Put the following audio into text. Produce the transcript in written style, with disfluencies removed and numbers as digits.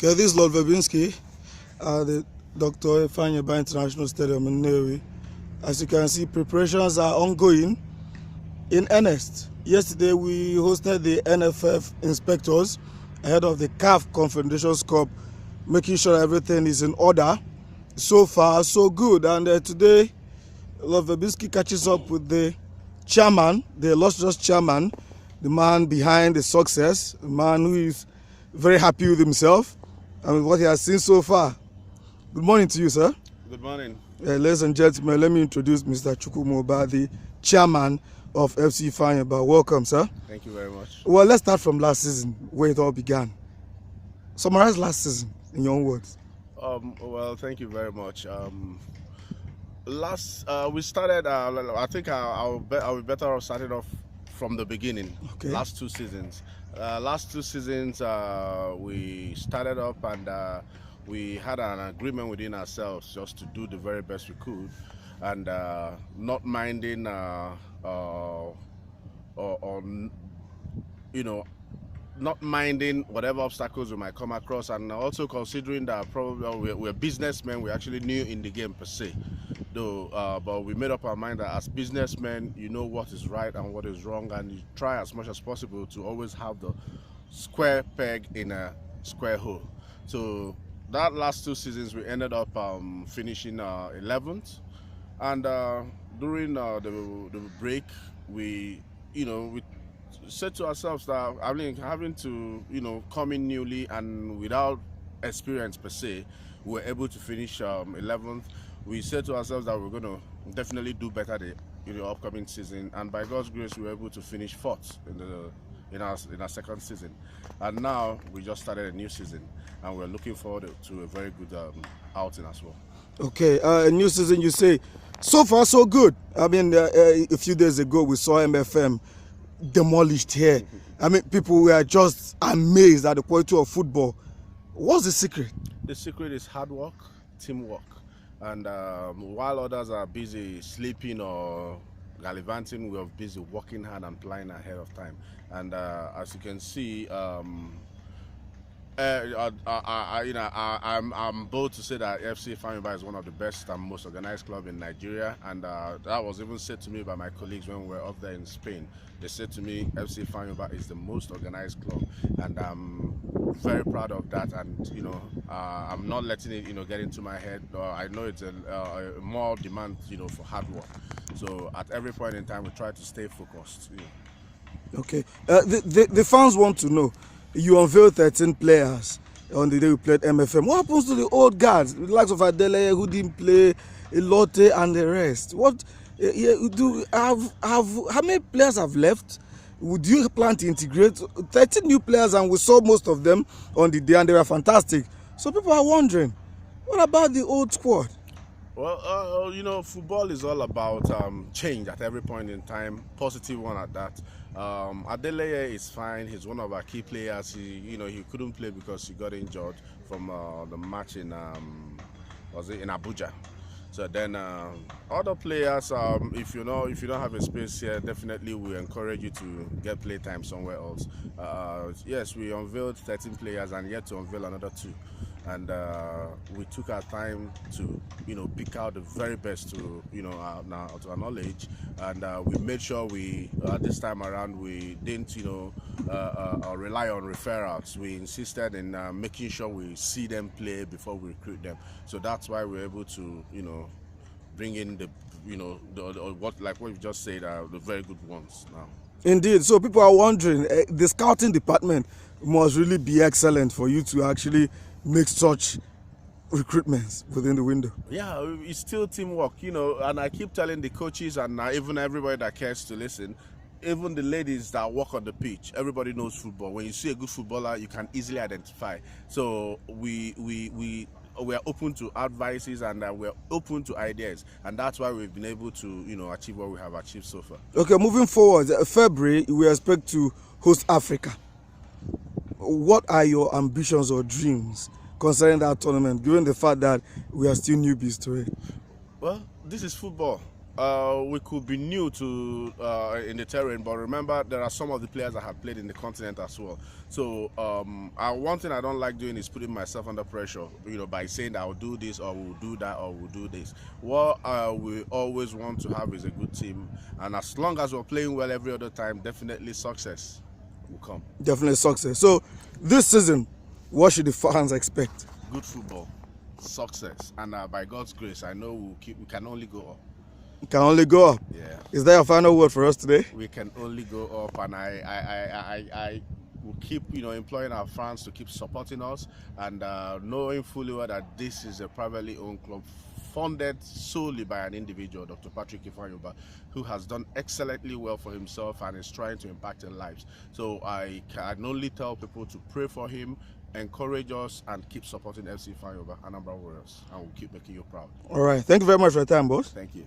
Okay, this is Lord Verbinski at the Dr. Ifeanyi Ubah International Stadium in Nnewi. As you can see, preparations are ongoing in earnest. Yesterday, we hosted the NFF inspectors ahead of the CAF Confederations Cup, making sure everything is in order. So far, so good. And today, Lord Verbinski catches up with the chairman, the illustrious chairman, the man behind the success, the man who is very happy with himself and with what he has seen so far. Good morning to you, sir. Good morning. Ladies and gentlemen, let me introduce Mr. Chukwuma Ubah, the chairman of FC Ifeanyi Ubah. Welcome, sir. Thank you very much. Well, let's start from last season, where it all began. Summarize last season in your own words. Well, thank you very much. We started. I think I'll be better off starting off from the beginning. Okay. Last two seasons, we started up and we had an agreement within ourselves just to do the very best we could, and not minding not minding whatever obstacles we might come across, and also considering that probably we're businessmen, we actually new in the game per se. Though, but we made up our mind that as businessmen, you know what is right and what is wrong, and you try as much as possible to always have the square peg in a square hole. So that last two seasons, we ended up finishing 11th, and during the break, we said to ourselves that having to come in newly and without experience per se, we were able to finish 11th. We said to ourselves that we're going to definitely do better in the upcoming season, and by God's grace, we were able to finish 4th in our second season. And now we just started a new season, and we're looking forward to a very good outing as well. Okay, a new season, you say. So far, so good. I mean, a few days ago, we saw MFM demolished here. I mean, people were just amazed at the quality of football. What's the secret? The secret is hard work, teamwork. And while others are busy sleeping or gallivanting, we're busy working hard and planning ahead of time. And as you can see, I'm bold to say that FC Ifeanyi Ubah is one of the best and most organized clubs in Nigeria, and that was even said to me by my colleagues when we were up there in Spain. They said to me, FC Ifeanyi Ubah is the most organized club, and I'm very proud of that. And I'm not letting it get into my head. I know it's a more demand for hard work. So at every point in time, we try to stay focused. Okay, the fans want to know. You unveiled 13 players on the day we played MFM. What happens to the old guards, the likes of Adele, who didn't play, Elote, and the rest? What how many players have left? Would you plan to integrate 13 new players? And we saw most of them on the day, and they were fantastic. So people are wondering, what about the old squad? Well, football is all about change at every point in time, positive one at that. Adeleye is fine. He's one of our key players. He couldn't play because he got injured from the match in in Abuja. So then other players, if you don't have a space here, definitely we encourage you to get play time somewhere else. Yes, we unveiled 13 players and yet to unveil another 2. And we took our time to pick out the very best to to our knowledge, and we made sure we this time around we didn't rely on referrals. We insisted in making sure we see them play before we recruit them. So that's why we're able to bring in the what you just said, the very good ones now. Indeed. So people are wondering, the scouting department must really be excellent for you to actually make such recruitments within the window. Yeah, it's still teamwork, and I keep telling the coaches and even everybody that cares to listen, even the ladies that work on the pitch, everybody knows football. When you see a good footballer, you can easily identify. So we are open to advices, and we're open to ideas, and that's why we've been able to achieve what we have achieved so far. Okay, moving forward, February we expect to host Africa. What are your ambitions or dreams concerning that tournament, given the fact that we are still newbies to it? Well, this is football. We could be new to in the terrain, but remember there are some of the players that have played in the continent as well. So one thing I don't like doing is putting myself under pressure, by saying I'll do this or we'll do that or we'll do this. What we always want to have is a good team, and as long as we're playing well every other time, definitely success will come. Definitely success. So this season, what should the fans expect? Good football, success, and by God's grace, I know we can only go up. Can only go up. Yeah. Is that your final word for us today? We can only go up, and I will keep employing our fans to keep supporting us, and knowing fully well that this is a privately owned club funded solely by an individual, Dr. Ifeanyi Ubah, who has done excellently well for himself and is trying to impact in lives. So I can only tell people to pray for him, encourage us, and keep supporting FC Ifeanyi Ubah, Anambra Warriors, and we'll keep making you proud. All right. Thank you very much for your time, boss. Thank you.